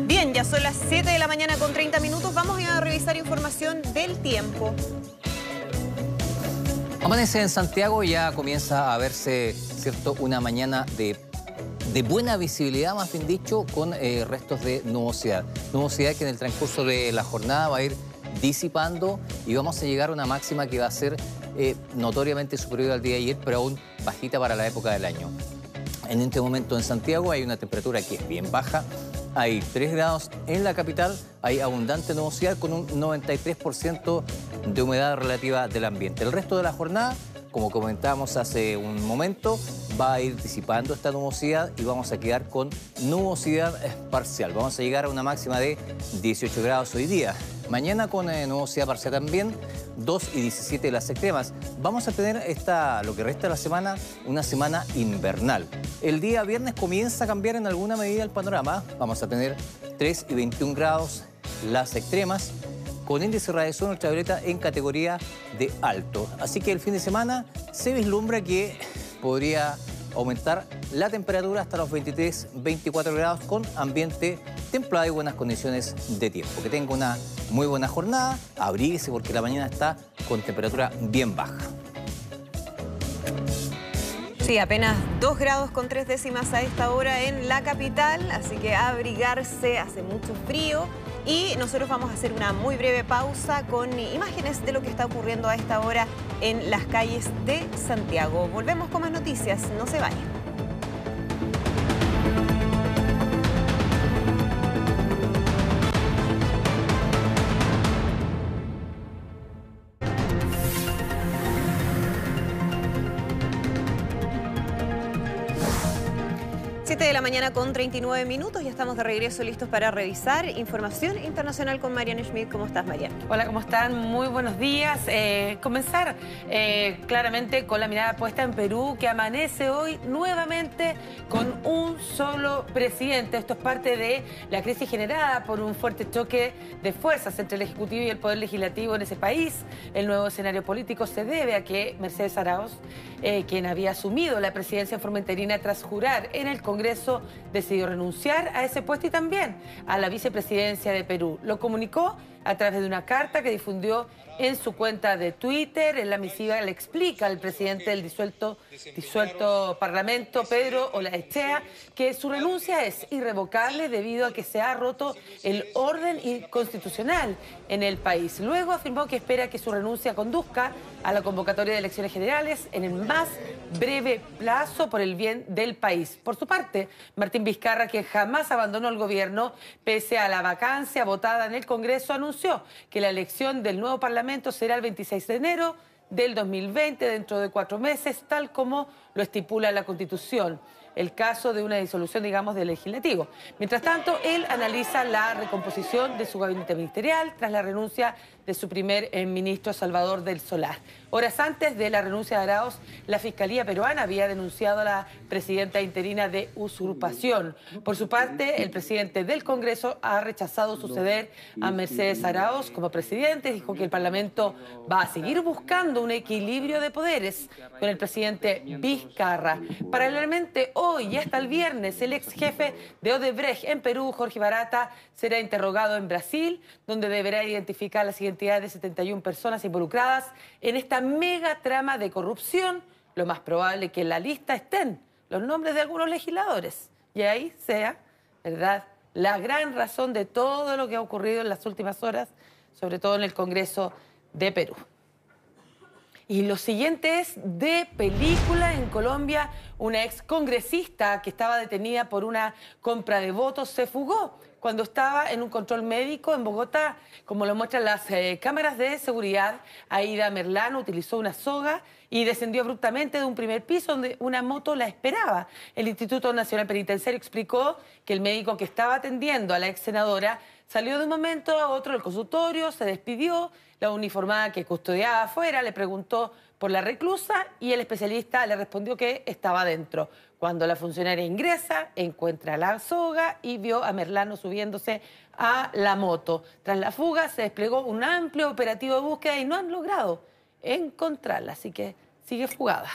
Bien, ya son las 7 de la mañana con 30 minutos. Vamos a revisar información del tiempo. Amanece en Santiago y ya comienza a verse, ¿cierto?, una mañana de buena visibilidad, más bien dicho, con restos de nubosidad. Nubosidad que en el transcurso de la jornada va a ir disipando y vamos a llegar a una máxima que va a ser notoriamente superior al día de ayer, pero aún bajita para la época del año. En este momento en Santiago hay una temperatura que es bien baja, hay 3 grados en la capital, hay abundante nubosidad con un 93% de humedad relativa del ambiente. El resto de la jornada, como comentábamos hace un momento, va a ir disipando esta nubosidad y vamos a quedar con nubosidad parcial. Vamos a llegar a una máxima de 18 grados hoy día. Mañana con nubosidad parcial también, 2 y 17 las extremas. Vamos a tener lo que resta de la semana, una semana invernal. El día viernes comienza a cambiar en alguna medida el panorama. Vamos a tener 3 y 21 grados las extremas, con índice de radiación ultravioleta en categoría de alto. Así que el fin de semana se vislumbra que podría aumentar la temperatura hasta los 23-24 grados con ambiente templado y buenas condiciones de tiempo. Que tenga una muy buena jornada, abríguese porque la mañana está con temperatura bien baja. Sí, apenas 2 grados con 3 décimas a esta hora en la capital, así que abrigarse, hace mucho frío. Y nosotros vamos a hacer una muy breve pausa con imágenes de lo que está ocurriendo a esta hora en las calles de Santiago. Volvemos con más noticias, no se vayan. 7 de la mañana con 39 minutos, ya estamos de regreso listos para revisar información internacional con Marianne Schmidt. ¿Cómo estás, Marianne? Hola, ¿cómo están? Muy buenos días. Comenzar claramente con la mirada puesta en Perú, que amanece hoy nuevamente con un solo presidente. Esto es parte de la crisis generada por un fuerte choque de fuerzas entre el Ejecutivo y el Poder Legislativo en ese país. El nuevo escenario político se debe a que Mercedes Arauz, quien había asumido la presidencia en forma interina tras jurar en el Congreso, decidió renunciar a ese puesto y también a la vicepresidencia de Perú. Lo comunicó a través de una carta que difundió en su cuenta de Twitter. En la misiva le explica al presidente del disuelto Parlamento, Pedro Olaechea, que su renuncia es irrevocable debido a que se ha roto el orden constitucional en el país. Luego afirmó que espera que su renuncia conduzca a la convocatoria de elecciones generales en el más breve plazo por el bien del país. Por su parte, Martín Vizcarra, que jamás abandonó el gobierno pese a la vacancia votada en el Congreso, anunció que la elección del nuevo Parlamento será el 26 de enero del 2020, dentro de 4 meses, tal como lo estipula la Constitución. El caso de una disolución, digamos, del legislativo. Mientras tanto, él analiza la recomposición de su gabinete ministerial tras la renuncia de su primer ministro, Salvador del Solar. Horas antes de la renuncia de Arauz, la Fiscalía peruana había denunciado a la presidenta interina de usurpación. Por su parte, el presidente del Congreso ha rechazado suceder a Mercedes Arauz como presidente. Dijo que el Parlamento va a seguir buscando un equilibrio de poderes con el presidente Vizcarra. Paralelamente, hoy y hasta el viernes, el ex jefe de Odebrecht en Perú, Jorge Barata, será interrogado en Brasil, donde deberá identificar las identidades de 71 personas involucradas en esta mega trama de corrupción. Lo más probable es que en la lista estén los nombres de algunos legisladores. Y ahí sea, ¿verdad?, la gran razón de todo lo que ha ocurrido en las últimas horas, sobre todo en el Congreso de Perú. Y lo siguiente es de película. En Colombia, una ex congresista que estaba detenida por una compra de votos se fugó cuando estaba en un control médico en Bogotá. Como lo muestran las cámaras de seguridad, Aida Merlano utilizó una soga y descendió abruptamente de un primer piso donde una moto la esperaba. El Instituto Nacional Penitenciario explicó que el médico que estaba atendiendo a la ex senadora salió de un momento a otro del consultorio, se despidió. La uniformada que custodiaba afuera le preguntó por la reclusa y el especialista le respondió que estaba adentro. Cuando la funcionaria ingresa, encuentra la soga y vio a Merlano subiéndose a la moto. Tras la fuga se desplegó un amplio operativo de búsqueda y no han logrado encontrarla, así que sigue fugada.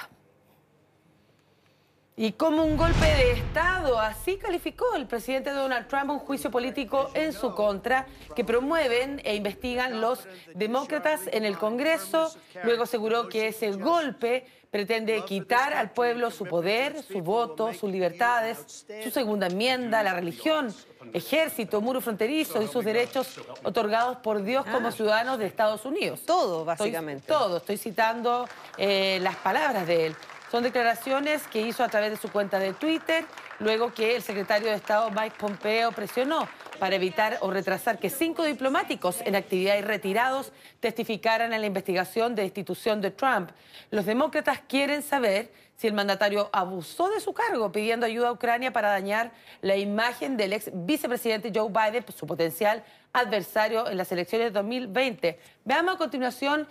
Y como un golpe de Estado, así calificó el presidente Donald Trump un juicio político en su contra que promueven e investigan los demócratas en el Congreso. Luego aseguró que ese golpe pretende quitar al pueblo su poder, su voto, sus libertades, su segunda enmienda, la religión, ejército, muro fronterizo y sus derechos otorgados por Dios como ciudadanos de Estados Unidos. Todo, básicamente. Estoy citando las palabras de él. Son declaraciones que hizo a través de su cuenta de Twitter, luego que el secretario de Estado Mike Pompeo presionó para evitar o retrasar que 5 diplomáticos en actividad y retirados testificaran en la investigación de destitución de Trump. Los demócratas quieren saber si el mandatario abusó de su cargo pidiendo ayuda a Ucrania para dañar la imagen del ex vicepresidente Joe Biden, su potencial adversario en las elecciones de 2020. Veamos a continuación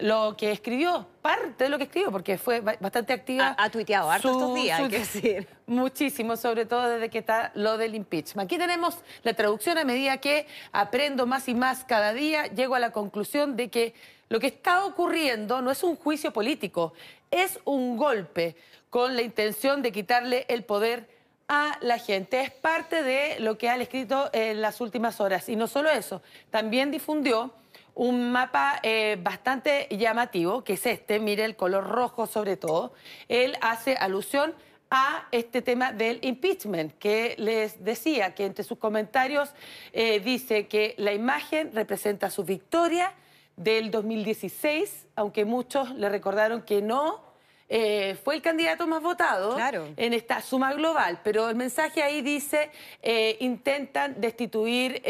lo que escribió, parte de lo que escribió, porque fue bastante activa. Ha tuiteado harto estos días, hay que decir. Muchísimo, sobre todo desde que está lo del impeachment. Aquí tenemos la traducción. A medida que aprendo más y más cada día, llego a la conclusión de que lo que está ocurriendo no es un juicio político, es un golpe con la intención de quitarle el poder a la gente. Es parte de lo que han escrito en las últimas horas. Y no solo eso, también difundió un mapa bastante llamativo, que es este, mire el color rojo sobre todo. Él hace alusión a este tema del impeachment, que les decía que entre sus comentarios dice que la imagen representa su victoria del 2016, aunque muchos le recordaron que no fue el candidato más votado en esta suma global, pero el mensaje ahí dice, intentan destituir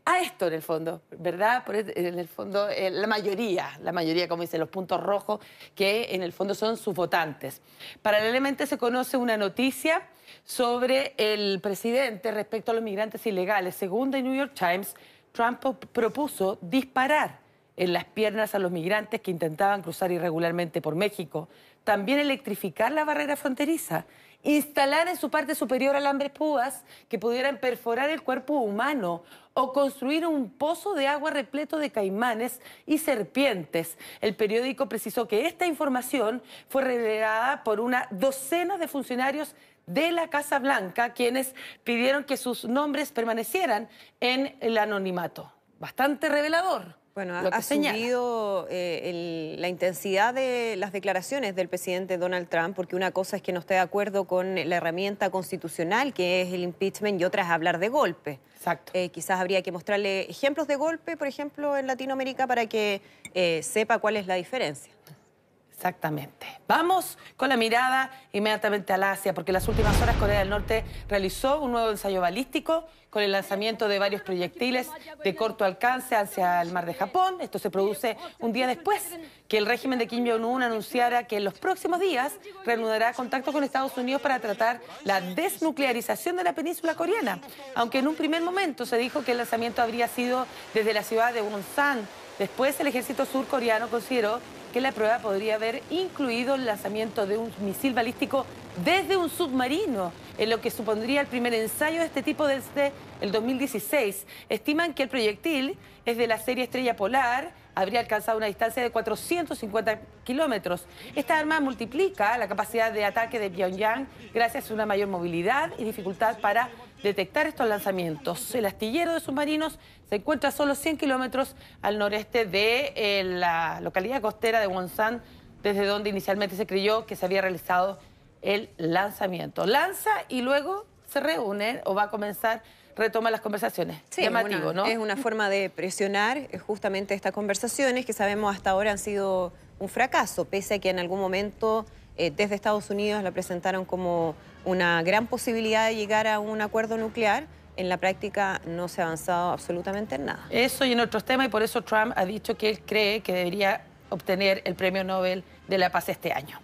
a esto en el fondo, ¿verdad? En el fondo, la mayoría, como dicen, los puntos rojos, que en el fondo son sus votantes. Paralelamente se conoce una noticia sobre el presidente respecto a los migrantes ilegales. Según The New York Times, Trump propuso disparar en las piernas a los migrantes que intentaban cruzar irregularmente por México, también electrificar la barrera fronteriza, instalar en su parte superior alambres púas que pudieran perforar el cuerpo humano o construir un pozo de agua repleto de caimanes y serpientes. El periódico precisó que esta información fue revelada por una docena de funcionarios de la Casa Blanca, quienes pidieron que sus nombres permanecieran en el anonimato. Bastante revelador. Bueno, ha subido la intensidad de las declaraciones del presidente Donald Trump, porque una cosa es que no esté de acuerdo con la herramienta constitucional, que es el impeachment, y otra es hablar de golpe. Exacto. Quizás habría que mostrarle ejemplos de golpe, por ejemplo, en Latinoamérica, para que sepa cuál es la diferencia. Exactamente. Vamos con la mirada inmediatamente al Asia, porque en las últimas horas Corea del Norte realizó un nuevo ensayo balístico con el lanzamiento de varios proyectiles de corto alcance hacia el mar de Japón. Esto se produce un día después que el régimen de Kim Jong-un anunciara que en los próximos días reanudará contacto con Estados Unidos para tratar la desnuclearización de la península coreana. Aunque en un primer momento se dijo que el lanzamiento habría sido desde la ciudad de Wonsan. Después el ejército surcoreano consideró que la prueba podría haber incluido el lanzamiento de un misil balístico desde un submarino, en lo que supondría el primer ensayo de este tipo desde el 2016. Estiman que el proyectil es de la serie Estrella Polar, habría alcanzado una distancia de 450 kilómetros. Esta arma multiplica la capacidad de ataque de Pyongyang gracias a una mayor movilidad y dificultad para detectar estos lanzamientos. El astillero de submarinos se encuentra a solo 100 kilómetros al noreste de la localidad costera de Wonsan, desde donde inicialmente se creyó que se había realizado el lanzamiento. Lanza y luego se reúne o va a comenzar, retoma las conversaciones. Sí, llamativo, ¿no? Es una forma de presionar justamente estas conversaciones que sabemos hasta ahora han sido un fracaso, pese a que en algún momento desde Estados Unidos la presentaron como una gran posibilidad de llegar a un acuerdo nuclear. En la práctica no se ha avanzado absolutamente en nada. Eso y en otros temas, y por eso Trump ha dicho que él cree que debería obtener el Premio Nobel de la Paz este año.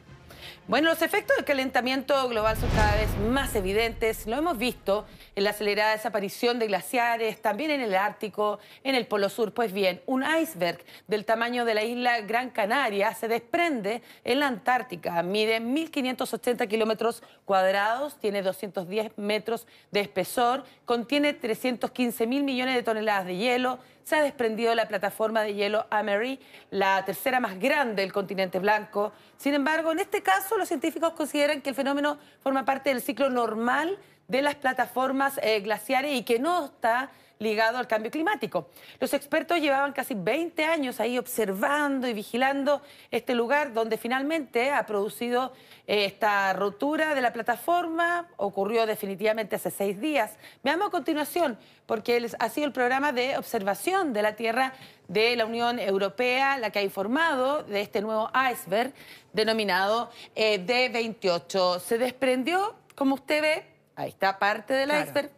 Bueno, los efectos del calentamiento global son cada vez más evidentes. Lo hemos visto en la acelerada desaparición de glaciares, también en el Ártico, en el Polo Sur. Pues bien, un iceberg del tamaño de la isla Gran Canaria se desprende en la Antártica. Mide 1.580 kilómetros cuadrados, tiene 210 metros de espesor, contiene 315.000 millones de toneladas de hielo. Se ha desprendido la plataforma de hielo Amery, la tercera más grande del continente blanco. Sin embargo, en este caso, los científicos consideran que el fenómeno forma parte del ciclo normal de las plataformas glaciares y que no está ligado al cambio climático. Los expertos llevaban casi 20 años ahí observando y vigilando este lugar donde finalmente ha producido esta rotura de la plataforma. Ocurrió definitivamente hace 6 días. Veamos a continuación, porque ha sido el programa de observación de la Tierra de la Unión Europea la que ha informado de este nuevo iceberg denominado D28. Se desprendió, como usted ve, ahí está parte del iceberg,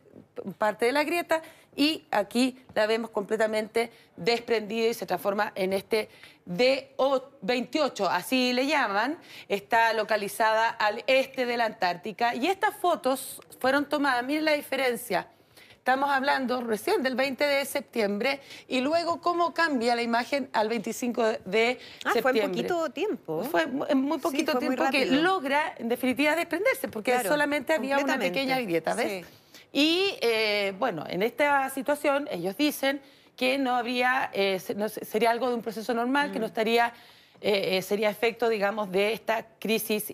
parte de la grieta, y aquí la vemos completamente desprendida y se transforma en este D28, así le llaman. Está localizada al este de la Antártica y estas fotos fueron tomadas, miren la diferencia. Estamos hablando recién del 20 de septiembre y luego cómo cambia la imagen al 25 de septiembre. Fue en poquito tiempo. Fue en muy poquito tiempo que logra, en definitiva, desprenderse, porque solamente había una pequeña grieta, ¿ves? Sí. Y, bueno, en esta situación ellos dicen que no habría, sería algo de un proceso normal, que no estaría... sería efecto, digamos, de esta crisis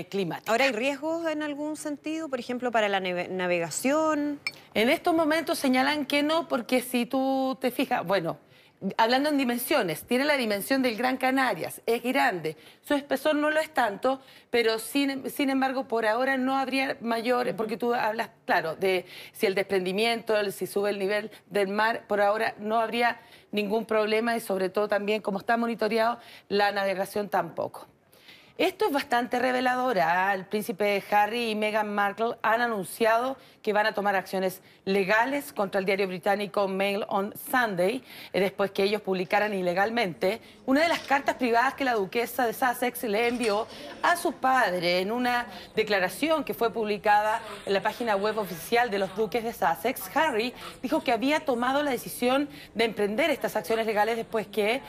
climática. ¿Ahora hay riesgos en algún sentido, por ejemplo, para la navegación? En estos momentos señalan que no, porque si tú te fijas, bueno, hablando en dimensiones, tiene la dimensión del Gran Canarias, es grande, su espesor no lo es tanto, pero sin embargo por ahora no habría mayor, porque tú hablas, claro, de si el desprendimiento, si sube el nivel del mar, por ahora no habría ningún problema y sobre todo también, como está monitoreado, la navegación tampoco. Esto es bastante revelador. El príncipe Harry y Meghan Markle han anunciado que van a tomar acciones legales contra el diario británico Mail on Sunday, después que ellos publicaran ilegalmente una de las cartas privadas que la duquesa de Sussex le envió a su padre en una declaración que fue publicada en la página web oficial de los duques de Sussex. Harry dijo que había tomado la decisión de emprender estas acciones legales después que,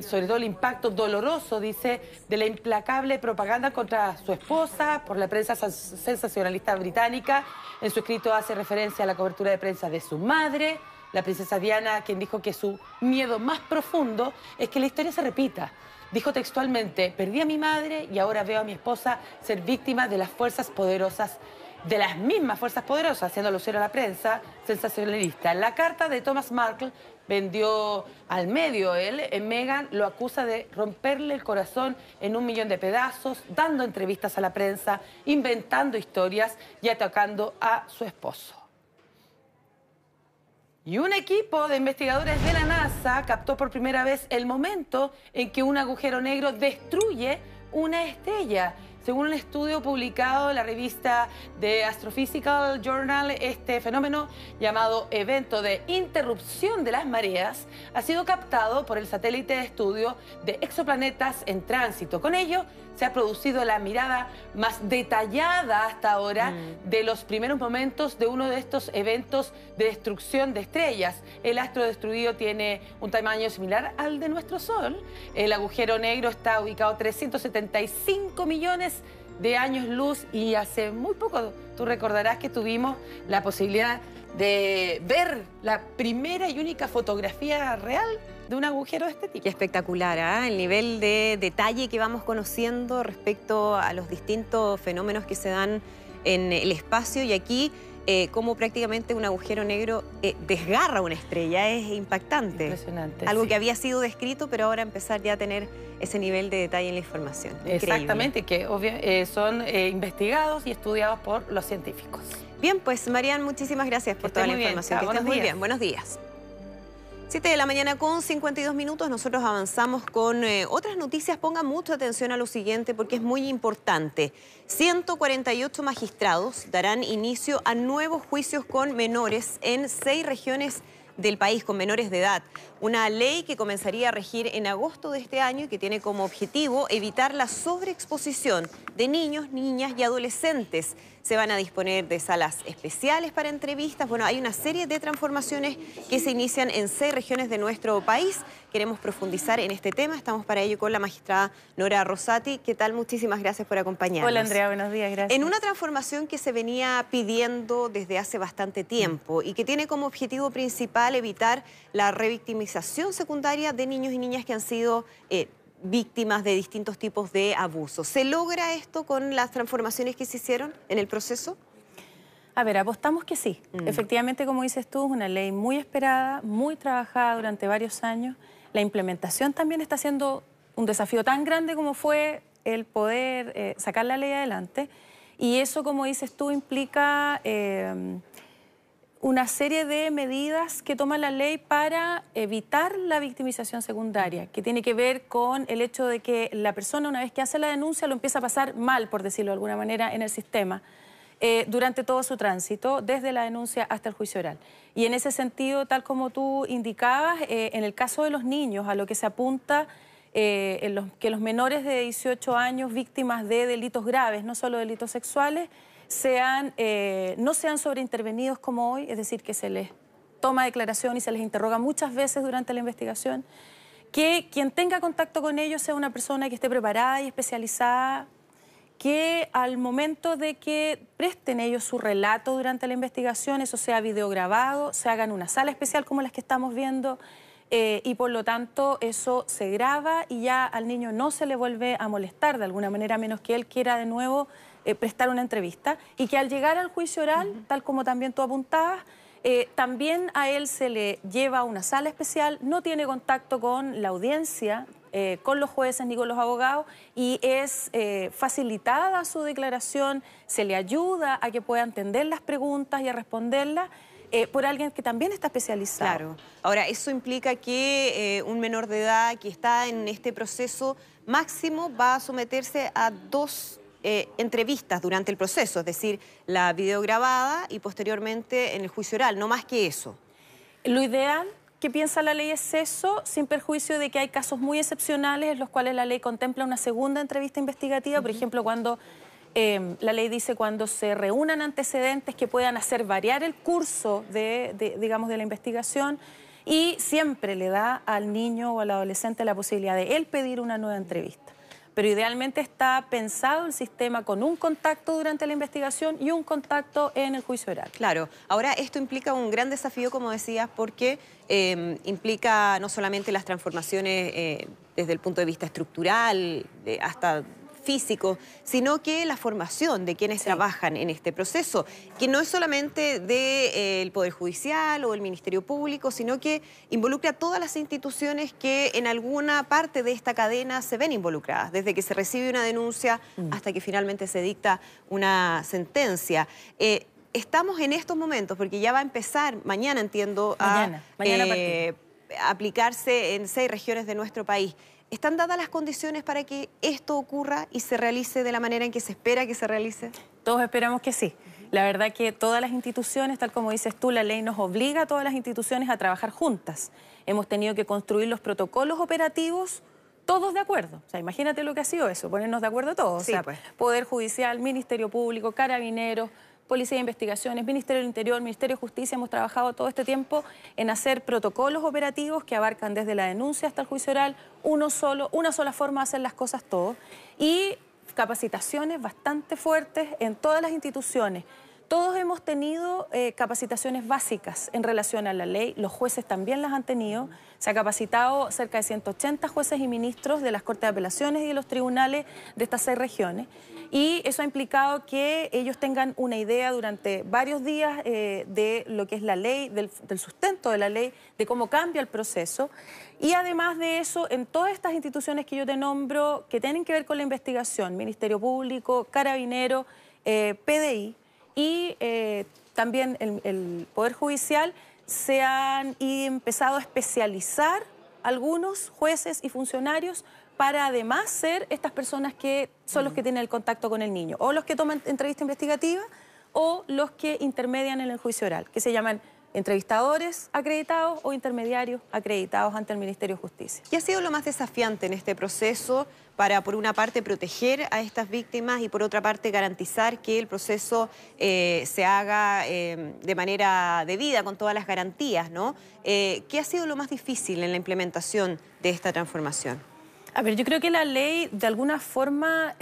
sobre todo el impacto doloroso, dice, de la implacable propaganda contra su esposa por la prensa sensacionalista británica. En su escrito hace referencia a la cobertura de prensa de su madre, la princesa Diana, quien dijo que su miedo más profundo es que la historia se repita. Dijo textualmente: perdí a mi madre y ahora veo a mi esposa ser víctima de las fuerzas poderosas, de las mismas fuerzas poderosas, haciendo alusión a la prensa sensacionalista. La carta de Thomas Markle vendió al medio él. Meghan lo acusa de romperle el corazón en 1 millón de pedazos, dando entrevistas a la prensa, inventando historias y atacando a su esposo. Y un equipo de investigadores de la NASA captó por primera vez el momento en que un agujero negro destruye una estrella. Según un estudio publicado en la revista The Astrophysical Journal, este fenómeno, llamado evento de interrupción de las mareas, ha sido captado por el satélite de estudio de exoplanetas en tránsito. Con ello, se ha producido la mirada más detallada hasta ahora de los primeros momentos de uno de estos eventos de destrucción de estrellas. El astro destruido tiene un tamaño similar al de nuestro Sol. El agujero negro está ubicado a 375 millones de años luz y hace muy poco, tú recordarás que tuvimos la posibilidad de ver la primera y única fotografía real de un agujero de este tipo. Qué espectacular, ¿eh? El nivel de detalle que vamos conociendo respecto a los distintos fenómenos que se dan en el espacio, y aquí cómo prácticamente un agujero negro desgarra una estrella, es impactante. Impresionante. Algo sí. que había sido descrito, pero ahora empezar ya a tener ese nivel de detalle en la información. Exactamente, que son investigados y estudiados por los científicos. Bien, pues Marian, muchísimas gracias por toda la información. Que estés muy bien. Buenos días. 7 de la mañana con 52 minutos, nosotros avanzamos con otras noticias. Pongan mucha atención a lo siguiente porque es muy importante. 148 magistrados darán inicio a nuevos juicios con menores en 6 regiones del país, con menores de edad. Una ley que comenzaría a regir en agosto de este año y que tiene como objetivo evitar la sobreexposición de niños, niñas y adolescentes. Se van a disponer de salas especiales para entrevistas. Bueno, hay una serie de transformaciones que se inician en 6 regiones de nuestro país. Queremos profundizar en este tema. Estamos para ello con la magistrada Nora Rosati. ¿Qué tal? Muchísimas gracias por acompañarnos. Hola, Andrea. Buenos días. Gracias. En una transformación que se venía pidiendo desde hace bastante tiempo y que tiene como objetivo principal evitar la revictimización secundaria de niños y niñas que han sido víctimas de distintos tipos de abusos. ¿Se logra esto con las transformaciones que se hicieron en el proceso? A ver, apostamos que sí. Efectivamente, como dices tú, es una ley muy esperada, muy trabajada durante varios años. La implementación también está siendo un desafío tan grande como fue el poder sacar la ley adelante. Y eso, como dices tú, implica una serie de medidas que toma la ley para evitar la victimización secundaria, que tiene que ver con el hecho de que la persona, una vez que hace la denuncia, lo empieza a pasar mal, por decirlo de alguna manera, en el sistema, durante todo su tránsito, desde la denuncia hasta el juicio oral. Y en ese sentido, tal como tú indicabas, en el caso de los niños, a lo que se apunta, que los menores de 18 años víctimas de delitos graves, no solo delitos sexuales, no sean sobreintervenidos como hoy, es decir, que se les toma declaración y se les interroga muchas veces durante la investigación, que quien tenga contacto con ellos sea una persona que esté preparada y especializada, que al momento de que presten ellos su relato durante la investigación, eso sea videograbado, se haga en una sala especial como las que estamos viendo, y por lo tanto eso se graba y ya al niño no se le vuelve a molestar de alguna manera, a menos que él quiera de nuevo prestar una entrevista, y que al llegar al juicio oral, tal como también tú apuntabas, también a él se le lleva a una sala especial, no tiene contacto con la audiencia, con los jueces ni con los abogados, y es facilitada su declaración, se le ayuda a que pueda entender las preguntas y a responderlas, por alguien que también está especializado. Claro. Ahora, eso implica que un menor de edad que está en este proceso máximo va a someterse a 2 entrevistas durante el proceso, es decir, la videograbada y posteriormente en el juicio oral, no más que eso. Lo ideal que piensa la ley es eso, sin perjuicio de que hay casos muy excepcionales en los cuales la ley contempla una segunda entrevista investigativa, por ejemplo, cuando la ley dice cuando se reúnan antecedentes que puedan hacer variar el curso digamos, de la investigación, y siempre le da al niño o al adolescente la posibilidad de él pedir una nueva entrevista. Pero idealmente está pensado el sistema con un contacto durante la investigación y un contacto en el juicio oral. Claro. Ahora, esto implica un gran desafío, como decías, porque implica no solamente las transformaciones desde el punto de vista estructural hasta físico, sino que la formación de quienes trabajan en este proceso, que no es solamente del Poder Judicial o el Ministerio Público, sino que involucra a todas las instituciones que en alguna parte de esta cadena se ven involucradas, desde que se recibe una denuncia hasta que finalmente se dicta una sentencia. Estamos en estos momentos, porque ya va a empezar, mañana entiendo, mañana a aplicarse en 6 regiones de nuestro país. ¿Están dadas las condiciones para que esto ocurra y se realice de la manera en que se espera que se realice? Todos esperamos que sí. La verdad que todas las instituciones, tal como dices tú, la ley nos obliga a todas las instituciones a trabajar juntas. Hemos tenido que construir los protocolos operativos todos de acuerdo. O sea, imagínate lo que ha sido eso, ponernos de acuerdo todos. Sí, o sea, pues. Poder Judicial, Ministerio Público, Carabineros, Policía de Investigaciones, Ministerio del Interior, Ministerio de Justicia, hemos trabajado todo este tiempo en hacer protocolos operativos que abarcan desde la denuncia hasta el juicio oral, una sola forma de hacer las cosas todos, y capacitaciones bastante fuertes en todas las instituciones. Todos hemos tenido capacitaciones básicas en relación a la ley, los jueces también las han tenido. Se ha capacitado cerca de 180 jueces y ministros de las Cortes de Apelaciones y de los tribunales de estas 6 regiones. Y eso ha implicado que ellos tengan una idea durante varios días de lo que es la ley, del sustento de la ley, de cómo cambia el proceso. Y además de eso, en todas estas instituciones que yo te nombro, que tienen que ver con la investigación, Ministerio Público, Carabinero, PDI, y también el Poder Judicial, se han empezado a especializar algunos jueces y funcionarios para además ser estas personas que son los que tienen el contacto con el niño, o los que toman entrevista investigativa, o los que intermedian en el juicio oral, que se llaman entrevistadores acreditados o intermediarios acreditados ante el Ministerio de Justicia. ¿Qué ha sido lo más desafiante en este proceso para, por una parte, proteger a estas víctimas y, por otra parte, garantizar que el proceso se haga de manera debida, con todas las garantías, ¿no? ¿Qué ha sido lo más difícil en la implementación de esta transformación? A ver, yo creo que la ley, de alguna forma,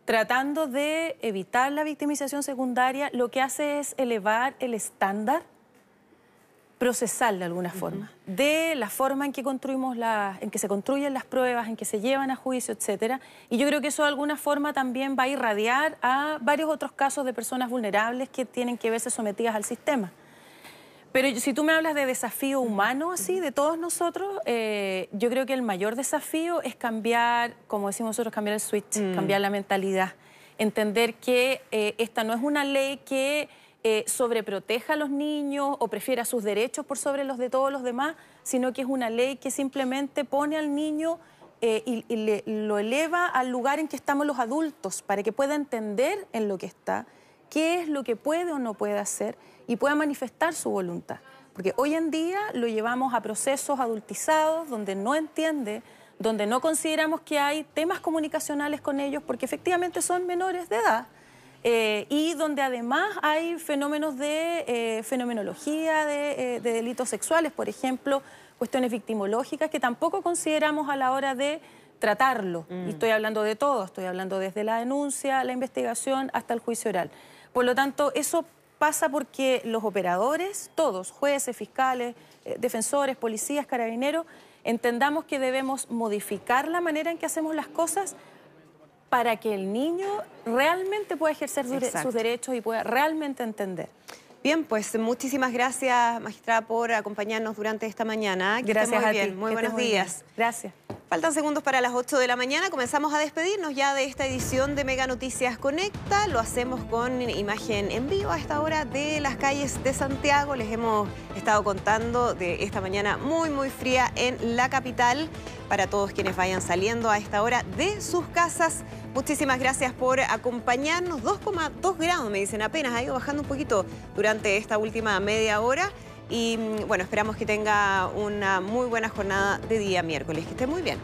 tratando de evitar la victimización secundaria, lo que hace es elevar el estándar procesal de alguna forma, de la forma en que se construyen las pruebas, en que se llevan a juicio, etcétera. Y yo creo que eso de alguna forma también va a irradiar a varios otros casos de personas vulnerables que tienen que verse sometidas al sistema. Pero si tú me hablas de desafío humano, así, de todos nosotros, yo creo que el mayor desafío es cambiar, como decimos nosotros, cambiar el switch, cambiar la mentalidad. Entender que esta no es una ley que sobreproteja a los niños o prefiera sus derechos por sobre los de todos los demás, sino que es una ley que simplemente pone al niño y lo eleva al lugar en que estamos los adultos, para que pueda entender en lo que está, qué es lo que puede o no puede hacer, y pueda manifestar su voluntad. Porque hoy en día lo llevamos a procesos adultizados donde no entiende, donde no consideramos que hay temas comunicacionales con ellos, porque efectivamente son menores de edad, y donde además hay fenómenos de fenomenología de delitos sexuales, por ejemplo, cuestiones victimológicas que tampoco consideramos a la hora de tratarlo. Y estoy hablando de todo, estoy hablando desde la denuncia, la investigación, hasta el juicio oral. Por lo tanto, eso pasa porque los operadores, todos, jueces, fiscales, defensores, policías, carabineros, entendamos que debemos modificar la manera en que hacemos las cosas para que el niño realmente pueda ejercer sus derechos y pueda realmente entender. Bien, pues muchísimas gracias, magistrada, por acompañarnos durante esta mañana. Que Gracias muy a bien. ti. Muy Que estés buenos días. bien. Gracias. Faltan segundos para las 8 de la mañana. Comenzamos a despedirnos ya de esta edición de Mega Noticias Conecta. Lo hacemos con imagen en vivo a esta hora de las calles de Santiago. Les hemos estado contando de esta mañana muy, muy fría en la capital. Para todos quienes vayan saliendo a esta hora de sus casas, muchísimas gracias por acompañarnos. 2,2 grados, me dicen, apenas ha ido bajando un poquito durante esta última media hora. Y bueno, esperamos que tenga una muy buena jornada de día miércoles. Que esté muy bien.